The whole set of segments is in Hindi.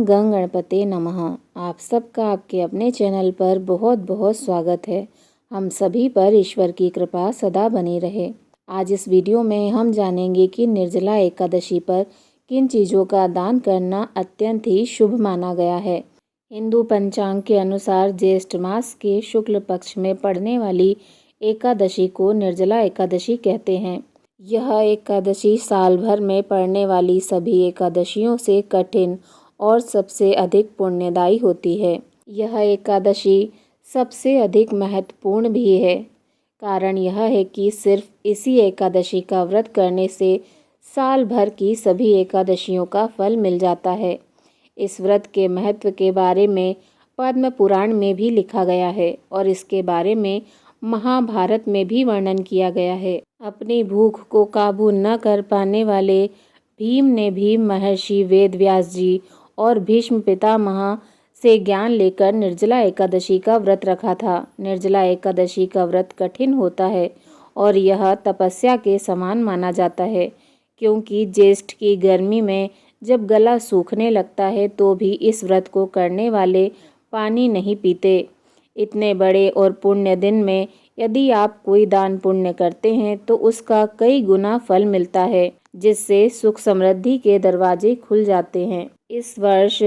गंग गणपते नमः। आप सबका आपके अपने चैनल पर बहुत बहुत स्वागत है। हम सभी पर ईश्वर की कृपा सदा बनी रहे। आज इस वीडियो में हम जानेंगे कि निर्जला एकादशी पर किन चीज़ों का दान करना अत्यंत ही शुभ माना गया है। हिंदू पंचांग के अनुसार ज्येष्ठ मास के शुक्ल पक्ष में पड़ने वाली एकादशी को निर्जला एकादशी कहते हैं। यह एकादशी साल भर में पड़ने वाली सभी एकादशियों से कठिन और सबसे अधिक पुण्यदायी होती है। यह एकादशी सबसे अधिक महत्वपूर्ण भी है। कारण यह है कि सिर्फ इसी एकादशी का व्रत करने से साल भर की सभी एकादशियों का फल मिल जाता है। इस व्रत के महत्व के बारे में पद्म पुराण में भी लिखा गया है और इसके बारे में महाभारत में भी वर्णन किया गया है। अपनी भूख को काबू न कर पाने वाले भीम ने भी महर्षि वेदव्यास जी और भीष्म पितामह से ज्ञान लेकर निर्जला एकादशी का व्रत रखा था। निर्जला एकादशी का व्रत कठिन होता है और यह तपस्या के समान माना जाता है, क्योंकि ज्येष्ठ की गर्मी में जब गला सूखने लगता है तो भी इस व्रत को करने वाले पानी नहीं पीते। इतने बड़े और पुण्य दिन में यदि आप कोई दान पुण्य करते हैं तो उसका कई गुना फल मिलता है, जिससे सुख समृद्धि के दरवाजे खुल जाते हैं। इस वर्ष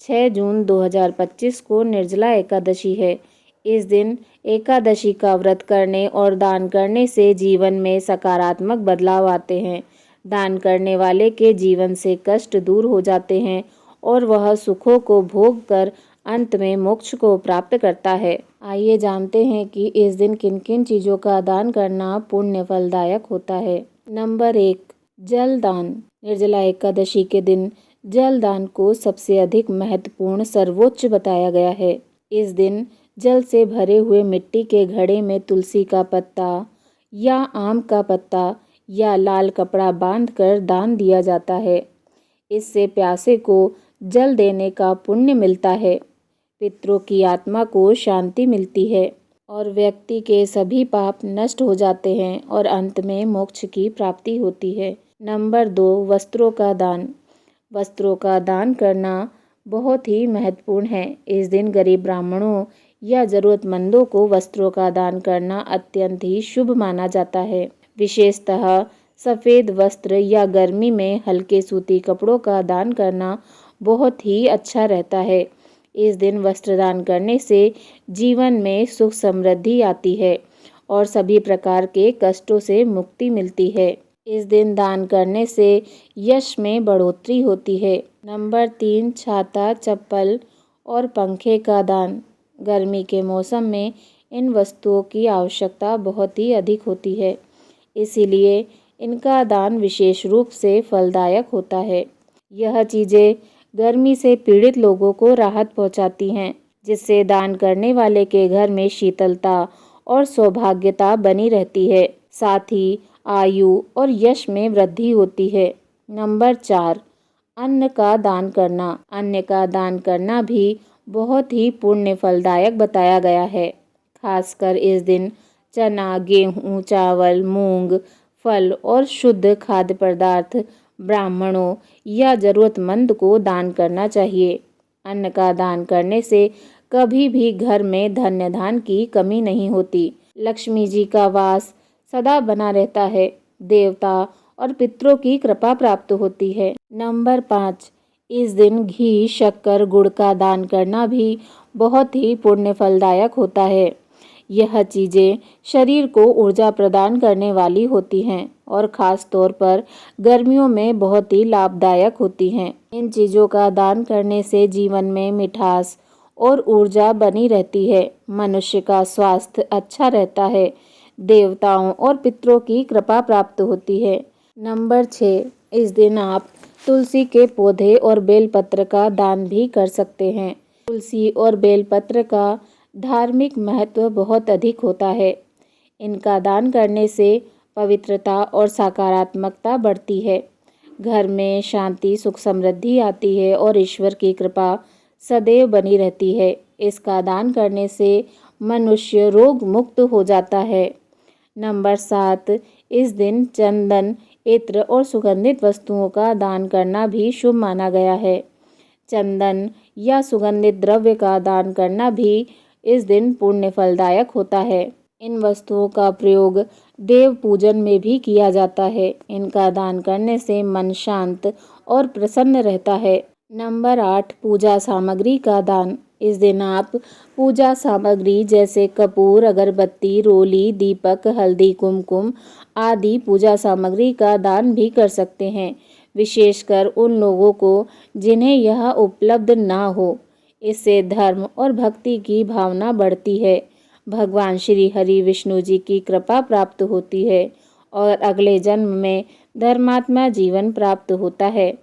6 जून 2025 को निर्जला एकादशी है। इस दिन एकादशी का व्रत करने और दान करने से जीवन में सकारात्मक बदलाव आते हैं। दान करने वाले के जीवन से कष्ट दूर हो जाते हैं और वह सुखों को भोग कर अंत में मोक्ष को प्राप्त करता है। आइए जानते हैं कि इस दिन किन किन चीज़ों का दान करना पुण्य फलदायक होता है। नंबर 1, जल दान। निर्जला एकादशी के दिन जल दान को सबसे अधिक महत्वपूर्ण सर्वोच्च बताया गया है। इस दिन जल से भरे हुए मिट्टी के घड़े में तुलसी का पत्ता या आम का पत्ता या लाल कपड़ा बांधकर दान दिया जाता है। इससे प्यासे को जल देने का पुण्य मिलता है, पितरों की आत्मा को शांति मिलती है और व्यक्ति के सभी पाप नष्ट हो जाते हैं और अंत में मोक्ष की प्राप्ति होती है। नंबर 2, वस्त्रों का दान। वस्त्रों का दान करना बहुत ही महत्वपूर्ण है। इस दिन गरीब ब्राह्मणों या ज़रूरतमंदों को वस्त्रों का दान करना अत्यंत ही शुभ माना जाता है। विशेषतः सफ़ेद वस्त्र या गर्मी में हल्के सूती कपड़ों का दान करना बहुत ही अच्छा रहता है। इस दिन वस्त्र दान करने से जीवन में सुख समृद्धि आती है और सभी प्रकार के कष्टों से मुक्ति मिलती है। इस दिन दान करने से यश में बढ़ोतरी होती है। नंबर 3, छाता, चप्पल और पंखे का दान। गर्मी के मौसम में इन वस्तुओं की आवश्यकता बहुत ही अधिक होती है, इसीलिए इनका दान विशेष रूप से फलदायक होता है। यह चीज़ें गर्मी से पीड़ित लोगों को राहत पहुंचाती हैं, जिससे दान करने वाले के घर में शीतलता और सौभाग्यता बनी रहती है। साथ ही आयु और यश में वृद्धि होती है। नंबर 4, अन्न का दान करना। अन्न का दान करना भी बहुत ही पुण्य फलदायक बताया गया है। खासकर इस दिन चना, गेहूँ, चावल, मूंग, फल और शुद्ध खाद्य पदार्थ ब्राह्मणों या ज़रूरतमंद को दान करना चाहिए। अन्न का दान करने से कभी भी घर में धन्य धान की कमी नहीं होती। लक्ष्मी जी का वास सदा बना रहता है। देवता और पितरों की कृपा प्राप्त होती है। नंबर 5, इस दिन घी, शक्कर, गुड़ का दान करना भी बहुत ही पुण्य फलदायक होता है। यह चीज़ें शरीर को ऊर्जा प्रदान करने वाली होती हैं और ख़ास तौर पर गर्मियों में बहुत ही लाभदायक होती हैं। इन चीज़ों का दान करने से जीवन में मिठास और ऊर्जा बनी रहती है। मनुष्य का स्वास्थ्य अच्छा रहता है। देवताओं और पितरों की कृपा प्राप्त होती है। नंबर 6, इस दिन आप तुलसी के पौधे और बेलपत्र का दान भी कर सकते हैं। तुलसी और बेलपत्र का धार्मिक महत्व बहुत अधिक होता है। इनका दान करने से पवित्रता और सकारात्मकता बढ़ती है। घर में शांति, सुख समृद्धि आती है और ईश्वर की कृपा सदैव बनी रहती है। इसका दान करने से मनुष्य रोग मुक्त हो जाता है। नंबर 7, इस दिन चंदन, इत्र और सुगंधित वस्तुओं का दान करना भी शुभ माना गया है। चंदन या सुगंधित द्रव्य का दान करना भी इस दिन पुण्य फलदायक होता है। इन वस्तुओं का प्रयोग देव पूजन में भी किया जाता है। इनका दान करने से मन शांत और प्रसन्न रहता है। नंबर 8, पूजा सामग्री का दान। इस दिन आप पूजा सामग्री जैसे कपूर, अगरबत्ती, रोली, दीपक, हल्दी, कुमकुम आदि पूजा सामग्री का दान भी कर सकते हैं, विशेषकर उन लोगों को जिन्हें यह उपलब्ध ना हो। इससे धर्म और भक्ति की भावना बढ़ती है, भगवान श्री हरि विष्णु जी की कृपा प्राप्त होती है और अगले जन्म में धर्मात्मा जीवन प्राप्त होता है।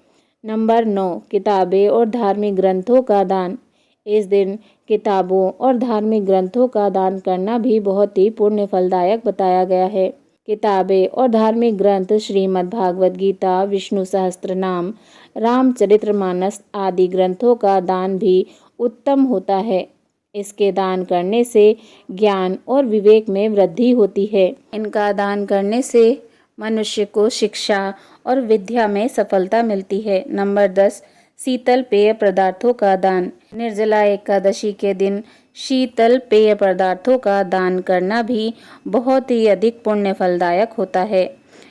नंबर 9, किताबें और धार्मिक ग्रंथों का दान। इस दिन किताबों और धार्मिक ग्रंथों का दान करना भी बहुत ही पुण्य फलदायक बताया गया है। किताबें और धार्मिक ग्रंथ श्रीमद् भागवत गीता, विष्णु सहस्त्रनाम, रामचरितमानस आदि ग्रंथों का दान भी उत्तम होता है। इसके दान करने से ज्ञान और विवेक में वृद्धि होती है। इनका दान करने से मनुष्य को शिक्षा और विद्या में सफलता मिलती है। नंबर 10, शीतल पेय पदार्थों का दान। निर्जला एकादशी के दिन शीतल पेय पदार्थों का दान करना भी बहुत ही अधिक पुण्य फलदायक होता है।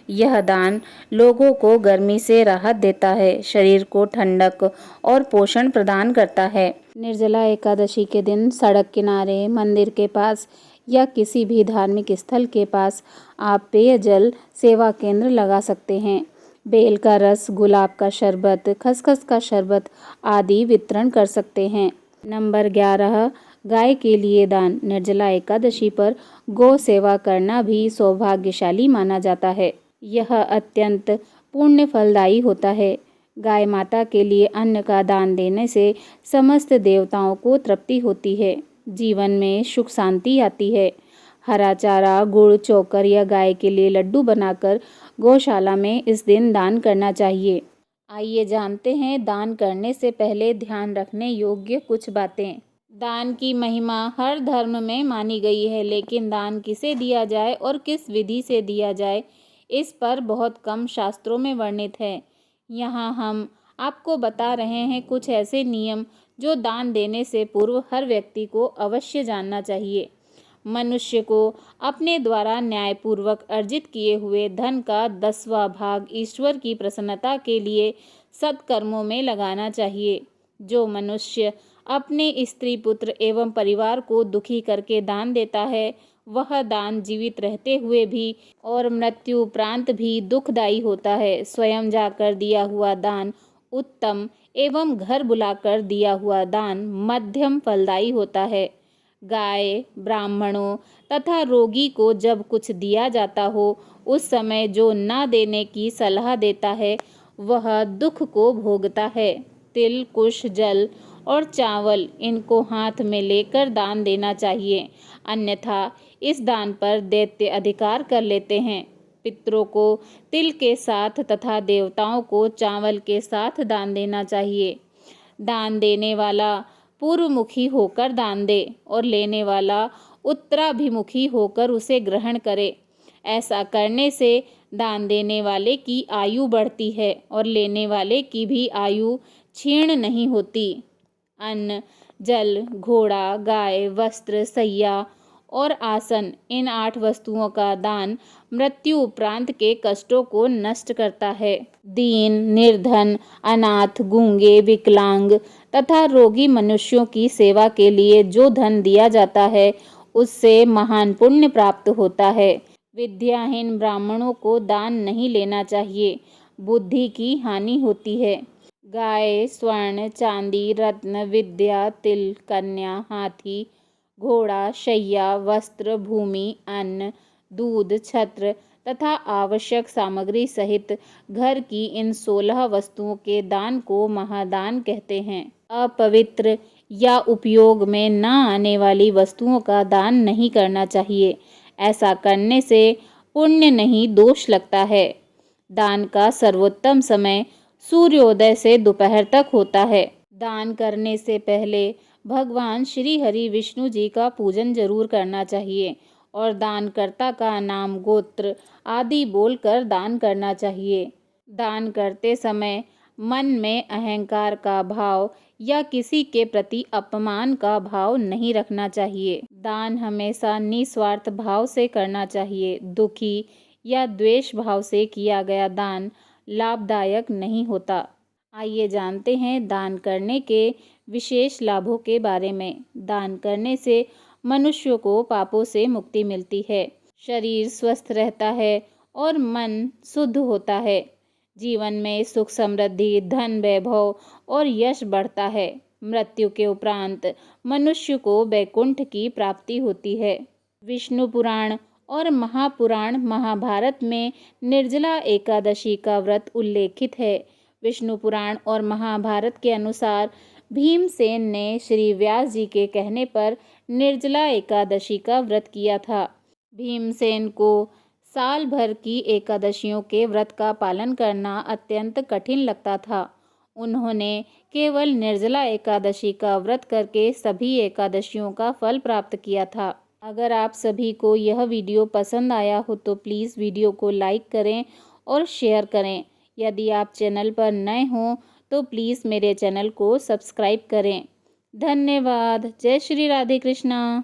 यह दान लोगों को गर्मी से राहत देता है, शरीर को ठंडक और पोषण प्रदान करता है। निर्जला एकादशी के दिन सड़क किनारे, मंदिर के पास या किसी भी धार्मिक स्थल के पास आप पेयजल सेवा केंद्र लगा सकते हैं। बेल का रस, गुलाब का शरबत, खसखस का शरबत आदि वितरण कर सकते हैं। नंबर 11, गाय के लिए दान। निर्जला एकादशी पर गौ सेवा करना भी सौभाग्यशाली माना जाता है। यह अत्यंत पुण्य फलदायी होता है। गाय माता के लिए अन्न का दान देने से समस्त देवताओं को तृप्ति होती है, जीवन में सुख शांति आती है। हरा चारा, गुड़, चोकर या गाय के लिए लड्डू बनाकर गौशाला में इस दिन दान करना चाहिए। आइए जानते हैं दान करने से पहले ध्यान रखने योग्य कुछ बातें। दान की महिमा हर धर्म में मानी गई है, लेकिन दान किसे दिया जाए और किस विधि से दिया जाए, इस पर बहुत कम शास्त्रों में वर्णित है। यहाँ हम आपको बता रहे हैं कुछ ऐसे नियम जो दान देने से पूर्व हर व्यक्ति को अवश्य जानना चाहिए। मनुष्य को अपने द्वारा न्यायपूर्वक अर्जित किए हुए धन का 10वां भाग ईश्वर की प्रसन्नता के लिए सत्कर्मों में लगाना चाहिए। जो मनुष्य अपने स्त्री, पुत्र एवं परिवार को दुखी करके दान देता है, वह दान जीवित रहते हुए भी और मृत्यु उपरांत भी दुखदायी होता है। स्वयं जाकर दिया हुआ दान उत्तम एवं घर बुलाकर दिया हुआ दान मध्यम फलदायी होता है। गाय, ब्राह्मणों तथा रोगी को जब कुछ दिया जाता हो, उस समय जो ना देने की सलाह देता है, वह दुख को भोगता है। तिल, कुश, जल और चावल इनको हाथ में लेकर दान देना चाहिए, अन्यथा इस दान पर दैत्य अधिकार कर लेते हैं। पितरों को तिल के साथ तथा देवताओं को चावल के साथ दान देना चाहिए। दान देने वाला पूर्वमुखी होकर दान दे और लेने वाला उत्तराभिमुखी होकर उसे ग्रहण करे। ऐसा करने से दान देने वाले की आयु बढ़ती है और लेने वाले की भी आयु क्षीण नहीं होती। अन्न, जल, घोड़ा, गाय, वस्त्र, सैया और आसन, इन 8 वस्तुओं का दान मृत्यु उपरांत के कष्टों को नष्ट करता है। दीन, निर्धन, अनाथ, गूंगे, विकलांग तथा रोगी मनुष्यों की सेवा के लिए जो धन दिया जाता है, उससे महान पुण्य प्राप्त होता है। विद्याहीन ब्राह्मणों को दान नहीं लेना चाहिए, बुद्धि की हानि होती है। गाय, स्वर्ण, चांदी, रत्न, विद्या, तिल, कन्या, हाथी, घोड़ा, शैया, वस्त्र, भूमि, अन्न, दूध, छत्र तथा आवश्यक सामग्री सहित घर की इन 16 वस्तुओं के दान को महादान कहते हैं। अपवित्र या उपयोग में न आने वाली वस्तुओं का दान नहीं करना चाहिए। ऐसा करने से पुण्य नहीं, दोष लगता है। दान का सर्वोत्तम समय सूर्योदय से दोपहर तक होता है। दान करने से पहले भगवान श्री हरि विष्णु जी का पूजन जरूर करना चाहिए और दानकर्ता का नाम, गोत्र आदि बोलकर दान करना चाहिए। दान करते समय मन में अहंकार का भाव या किसी के प्रति अपमान का भाव नहीं रखना चाहिए। दान हमेशा निस्वार्थ भाव से करना चाहिए। दुखी या द्वेष भाव से किया गया दान लाभदायक नहीं होता। आइए जानते हैं दान करने के विशेष लाभों के बारे में। दान करने से मनुष्य को पापों से मुक्ति मिलती है, शरीर स्वस्थ रहता है और मन शुद्ध होता है। जीवन में सुख समृद्धि, धन वैभव और यश बढ़ता है। मृत्यु के उपरांत मनुष्य को वैकुंठ की प्राप्ति होती है। विष्णु पुराण और महापुराण महाभारत में निर्जला एकादशी का व्रत उल्लेखित है। विष्णु पुराण और महाभारत के अनुसार भीमसेन ने श्री व्यास जी के कहने पर निर्जला एकादशी का व्रत किया था। भीमसेन को साल भर की एकादशियों के व्रत का पालन करना अत्यंत कठिन लगता था। उन्होंने केवल निर्जला एकादशी का व्रत करके सभी एकादशियों का फल प्राप्त किया था। अगर आप सभी को यह वीडियो पसंद आया हो तो प्लीज़ वीडियो को लाइक करें और शेयर करें। यदि आप चैनल पर नए हों तो प्लीज़ मेरे चैनल को सब्सक्राइब करें। धन्यवाद। जय श्री राधे कृष्णा।